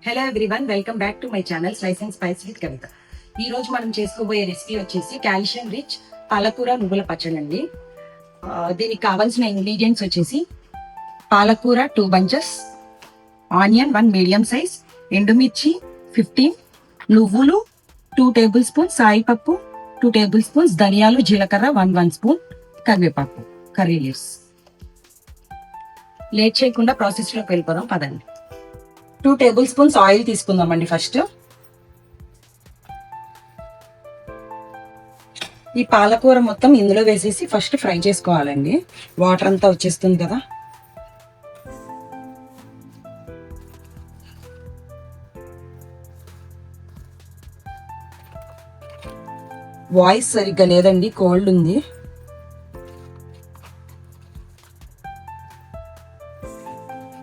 Hello everyone, welcome back to my channel slice and spice with Kavitha. ఈ రోజు మనం చేసుకోబోయే రెసిపీ వచ్చేసి కాల్షియం రిచ్ పాలకూర నువ్వుల పచ్చడి అండి. దీనికి కావాల్సిన ఇంగ్రీడియంట్స్ వచ్చేసి పాలకూర 2 bunches, ఆనియన్ 1 మీడియం సైజ్, ఎండుమిర్చి 15, నువ్వులు 2 tablespoons, సాయిపప్పు 2 tablespoons, ధనియాలు జీలకర్ర 1 స్పూన్, కరివేపాకు కర్రీ లీవ్స్. లేట్ చేయకుండా ప్రాసెస్లోకి వెళ్ళిపోదాం పదండి. 2 tablespoons ఆయిల్ తీసుకుందామండి. ఫస్ట్ ఈ పాలకూర మొత్తం ఇందులో వేసేసి ఫస్ట్ ఫ్రై చేసుకోవాలండి. వాటర్ అంతా వచ్చేస్తుంది కదా. వాయిస్ సరిగ్గా లేదండి, కోల్డ్ ఉంది.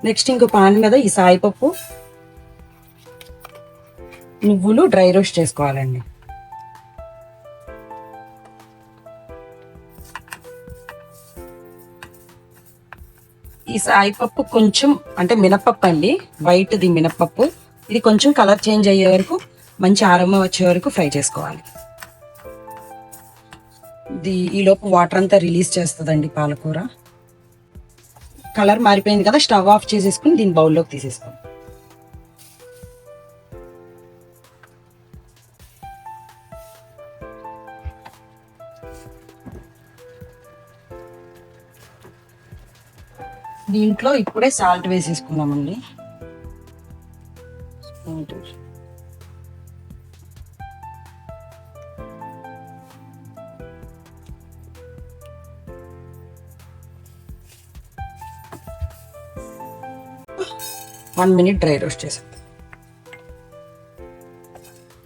నెక్స్ట్ ఇంకో పాన్ మీద ఈ సాయిపప్పు నువ్వులు డ్రై రోస్ట్ చేసుకోవాలండి. ఈ సాయిపప్పు కొంచెం అంటే మినపప్పు అండి, వైట్ది మినపప్పు. ఇది కొంచెం కలర్ చేంజ్ అయ్యే వరకు, మంచి ఆరోమా వచ్చే వరకు ఫ్రై చేసుకోవాలి. ఇది ఈలోపు వాటర్ అంతా రిలీజ్ చేస్తుందండి పాలకూర. కలర్ మారిపోయింది కదా, స్టవ్ ఆఫ్ చేసేసుకుని దీని బౌల్లోకి తీసేసుకోండి. దీంట్లో ఇప్పుడే సాల్ట్ వేసేసుకున్నామండి. 1 minute డ్రై రోస్ట్ చేసాం.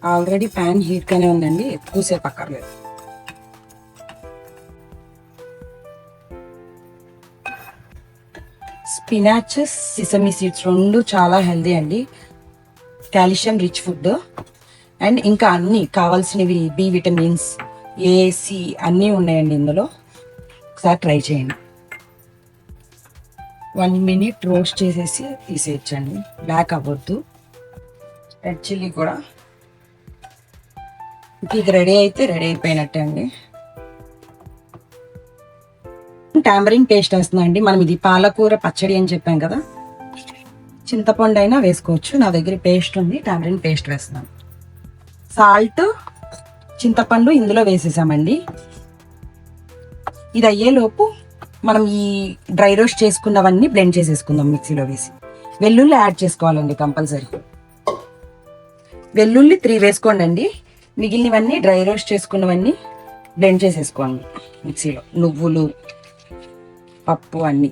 ఆల్రెడీ ప్యాన్ హీట్గానే ఉందండి, ఎక్కువసేపు అక్కర్లేదు. స్పినాచ్, సిసమి సీడ్స్ రెండు చాలా హెల్దీ అండి, కాల్షియం రిచ్ ఫుడ్. అండ్ ఇంకా అన్ని కావాల్సినవి బి విటమిన్స్, ఏ, సి అన్నీ ఉన్నాయండి ఇందులో. ఒకసారి ట్రై చేయండి. 1 minute రోస్ట్ చేసేసి తీసేయచ్చండి, బ్లాక్ అవ్వద్దు. రెడ్ చిల్లీ కూడా ఇది రెడీ అయితే రెడీ అయిపోయినట్టే అండి. టామరిన్ పేస్ట్ వేస్తున్నా అండి. మనం ఇది పాలకూర పచ్చడి అని చెప్పాం కదా, చింతపండు అయినా వేసుకోవచ్చు. నా దగ్గర పేస్ట్ ఉంది, టామరిన్ పేస్ట్ వేస్తున్నాను. సాల్ట్, చింతపండు ఇందులో వేసేసామండి. ఇది అయ్యేలోపు మనం ఈ డ్రై రోస్ట్ చేసుకున్నవన్నీ బ్లెండ్ చేసేసుకుందాం మిక్సీలో వేసి. వెల్లుల్లి యాడ్ చేసుకోవాలండి కంపల్సరీ. వెల్లుల్లి 3 వేసుకోండి అండి. మిగిలినవన్నీ డ్రై రోస్ట్ చేసుకున్నవన్నీ బ్లెండ్ చేసేసుకోండి మిక్సీలో. నువ్వులు, పప్పు అన్నీ.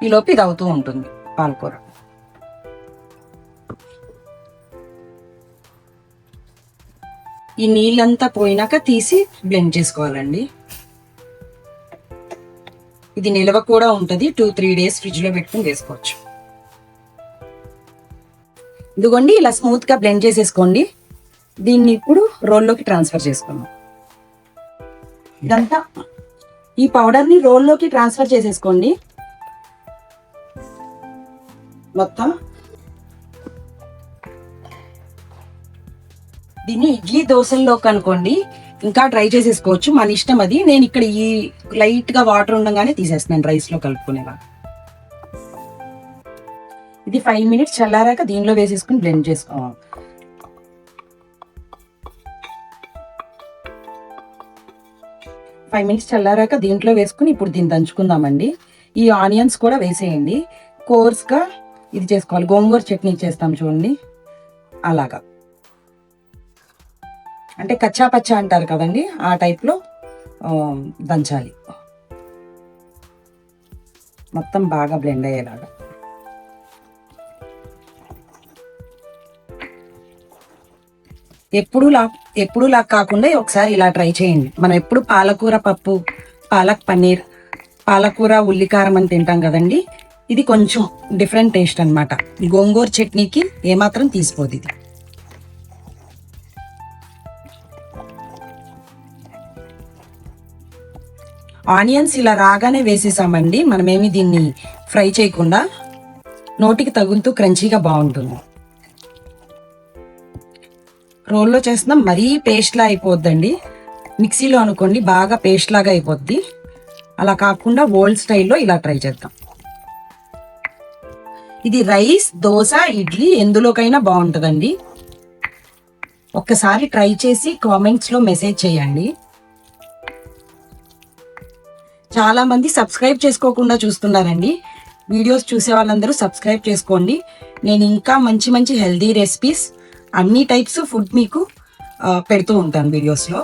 ఈలోపు ఇది అవుతూ ఉంటుంది పాలకూర. ఈ నీళ్ళంతా పోయినాక తీసి బ్లెండ్ చేసుకోవాలండి. ఇది నిల్వ కూడా ఉంటుంది, 2-3 days ఫ్రిడ్జ్ లో పెట్టుకుని వేసుకోవచ్చు. ఇదిగోండి ఇలా స్మూత్ గా బ్లెండ్ చేసేసుకోండి. దీన్ని ఇప్పుడు రోల్లోకి ట్రాన్స్ఫర్ చేసుకుందాం. ఇదంతా ఈ పౌడర్ ని రోల్లోకి ట్రాన్స్ఫర్ చేసేసుకోండి మొత్తం. దీన్ని ఇడ్లీ దోశల్లోకి అనుకోండి, ఇంకా ట్రై చేసేసుకోవచ్చు, మన ఇష్టం అది. నేను ఇక్కడ ఈ లైట్ గా వాటర్ ఉండగానే తీసేస్తున్నాను రైస్ లో కలుపుకునేలా. ఇది 5 minutes చల్లారాక దీనిలో వేసేసుకుని బ్లెండ్ చేసుకోవాలి. ఫైవ్ మినిట్స్ చల్లారాక దీంట్లో వేసుకుని ఇప్పుడు దీన్ని దంచుకుందామండి. ఈ ఆనియన్స్ కూడా వేసేయండి. కోర్స్గా ఇది చేసుకోవాలి. గోంగూర చట్నీ చేస్తాం చూడండి, అలాగా. అంటే కచ్చా పచ్చా అంటారు కదండి, ఆ టైప్లో దంచాలి. మొత్తం బాగా బ్లెండ్ అయ్యేలాగా. ఎప్పుడులా కాకుండా ఒకసారి ఇలా ట్రై చేయండి. మనం ఎప్పుడు పాలకూర పప్పు, పాలక్ పన్నీర్, పాలకూర ఉల్లికారం అని తింటాం కదండి, ఇది కొంచెం డిఫరెంట్ టేస్ట్ అనమాట. గోంగూర చట్నీకి ఏమాత్రం తీసిపోదు ఇది. ఆనియన్స్ ఇలా రాగానే వేసేసామండి, మనమేమి దీన్ని ఫ్రై చేయకుండా. నోటికి తగులుతూ క్రంచీగా బాగుంటుంది. రోల్లో చేస్తున్నాం, మరీ పేస్ట్ లా అయిపోద్దండి. మిక్సీలో అనుకోండి బాగా పేస్ట్ లాగా అయిపోద్ది. అలా కాకుండా ఓల్డ్ స్టైల్లో ఇలా ట్రై చేద్దాం. ఇది రైస్, దోశ, ఇడ్లీ ఎందులోకైనా బాగుంటుందండి. ఒక్కసారి ట్రై చేసి కామెంట్స్ లో మెసేజ్ చేయండి. చాలా మంది సబ్స్క్రైబ్ చేసుకోకుండా చూస్తున్నారండి. వీడియోస్ చూసే వాళ్ళందరూ సబ్స్క్రైబ్ చేసుకోండి. నేను ఇంకా మంచి మంచి హెల్దీ రెసిపీస్, అన్ని టైప్స్ ఫుడ్ మీకు పెడుతూ ఉంటాను వీడియోస్లో.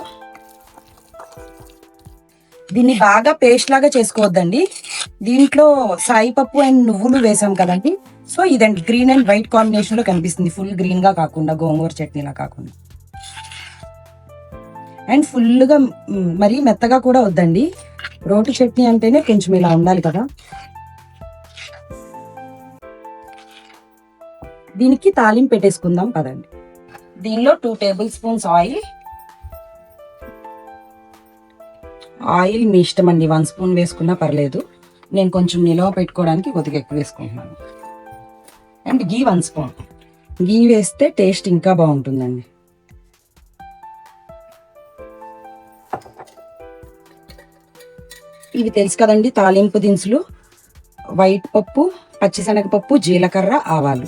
దీన్ని బాగా పేస్ట్ లాగా చేసుకోవద్దండి. దీంట్లో సాయిపప్పు అండ్ నువ్వులు వేసాం కదండి. సో ఇదండి గ్రీన్ అండ్ వైట్ కాంబినేషన్ లో కనిపిస్తుంది. ఫుల్ గ్రీన్ గా కాకుండా, గోంగూర చట్నీలా కాకుండా. అండ్ ఫుల్గా మరీ మెత్తగా కూడా వద్దండి. రోటి చట్నీ అంటేనే కొంచెం ఇలా ఉండాలి కదా. దీనికి తాలింపు పెట్టేసుకుందాం పదండి. దీనిలో 2 టేబుల్ స్పూన్స్ ఆయిల్ మీ ఇష్టం అండి. 1 స్పూన్ వేసుకున్నా పర్లేదు. నేను కొంచెం నిలవ పెట్టుకోవడానికి కొద్దిగా ఎక్కువ వేసుకుంటున్నాను. And ghee 1 spoon. గీ వేస్తే టేస్ట్ ఇంకా బాగుంటుందండి. ఇవి తెలుసు కదండి తాలింపు దినుసులు: వైట్ పప్పు, పచ్చిశనగపప్పు, జీలకర్ర, ఆవాలు,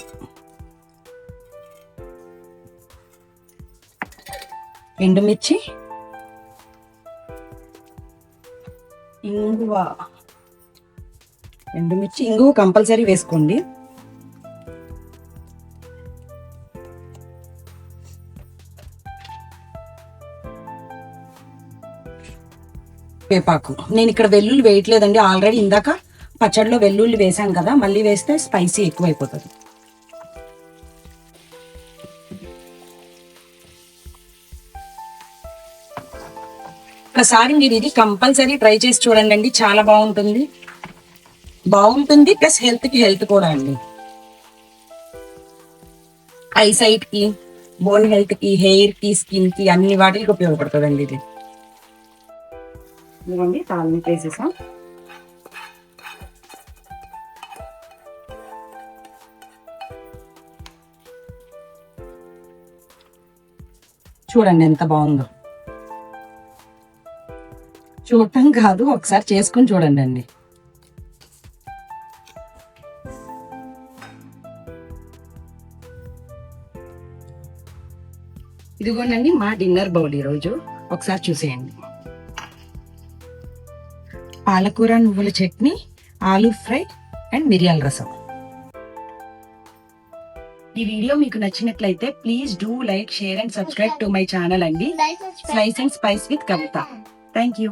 ఎండుమిర్చి, ఇంగువ. ఇంగువ కంపల్సరీ వేసుకోండి. వేపాకు. నేను ఇక్కడ వెల్లుల్లి వేయట్లేదండి. ఆల్రెడీ ఇందాక పచ్చడిలో వెల్లుల్లి వేసాం కదా, మళ్ళీ వేస్తే స్పైసీ ఎక్కువ అయిపోతుంది. ఒకసారి మీరు ఇది కంపల్సరీ ట్రై చేసి చూడండి. చాలా బాగుంటుంది. ప్లస్ హెల్త్ కూడా అండి. ఐసైట్ కి, బోన్ హెల్త్ కి, హెయిర్ కి, స్కిన్ కి, అన్ని వాటికి ఉపయోగపడుతుందండి ఇది. ఇదిగోండి తాలింపు వేసేసాం. చూడండి ఎంత బాగుందో. చూడటం కాదు, ఒకసారి చేసుకుని చూడండి అండి. ఇదిగోనండి మా డిన్నర్ బౌల్ ఈరోజు. ఒకసారి చూసేయండి. పాలకూర నువ్వుల చట్నీ, ఆలూ ఫ్రై అండ్ మిరియాల రసం. ఈ వీడియో మీకు నచ్చినట్లయితే please do like, share and subscribe to my channel అండి, slice and spice with Kavitha. Thank you.